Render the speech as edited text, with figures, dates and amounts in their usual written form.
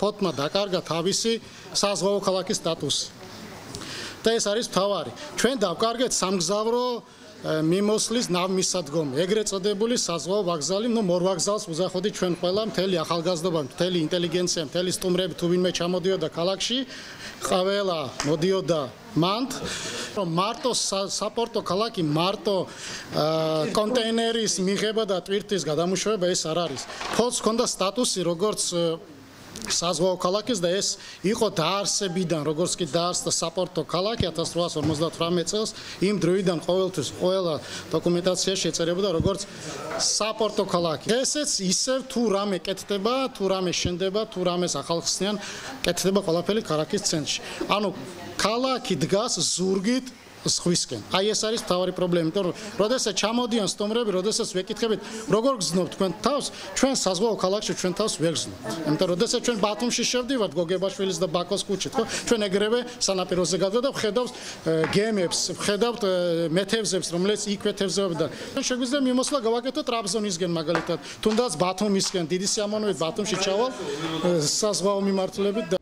ფოთმა დაკარგა თავისი საზღვაო ქალაქის სტატუსი. და ეს არის მთავარი. ჩვენ დავკარგეთ სამგზავრო მიმოსვლის ნავმისადგომი, ეგრეთ წოდებული საზღვაო ვокზალი, მორვაგზალს უზახოდით ჩვენ ყველა მთელი ახალგაზრდობა, მთელი ინტელიგენცია, მთელი სტუმრები თუ ვინმე ჩამოდიოდა ქალაქში, ყველა მოდიოდა მანდ, რომ მარტო საპორტო ქალაქი, მარტო კონტეინერის მიღება და ტვირთის გადამუშავება ეს არ არის. ფოთს ჰქონდა სტატუსი როგორც საზღვაო ქალაქის და ეს იყო დაარსებიდან, როგორც კი დაარსდა საპორტო ქალაქი 1858 წელს, იმ დროიდან ყოველთვის ყველა დოკუმენტაციაში ეწერებოდა როგორც საპორტო ქალაქი. ესეც ისევ თუ რამე კეთდება, თუ რამე შენდება, თუ რამეს ახალხსნიან, კეთდება ყველაფერი ქალაქის ცენტრში. ანუ ქალაქი დგას ზურგით სხვისკენ. აი ეს არის მთავარი პრობლემა, იმიტომ რომ როდესაც ჩამოდიან სტუმრები, როდესაც ვეკითხებით, როგორ გზნობთ თქვენ თავს, ჩვენ საზღვაო ქალაქში ჩვენ თავს ვერ გზნობთ. იმიტომ რომ როდესაც ჩვენ ბათუმში შევდივართ გოგებაშვილის და ბაკოს ქუჩით, ხო? ჩვენ ეგრევე სანაპიროზე გადავდივართ და ვხედავთ გემებს, ვხედავთ მეთევზებს, რომლებიც იქვე თევზებდა. ჩვენ შეგვიძლია მიმოსვლა გავაკეთოთ ტრაბზონისგენ მაგალითად, თუნდაც ბათუმისგენ, დიდი სიამოვნებით ბათუმში ჩავალ საზღვაო მიმართულებით.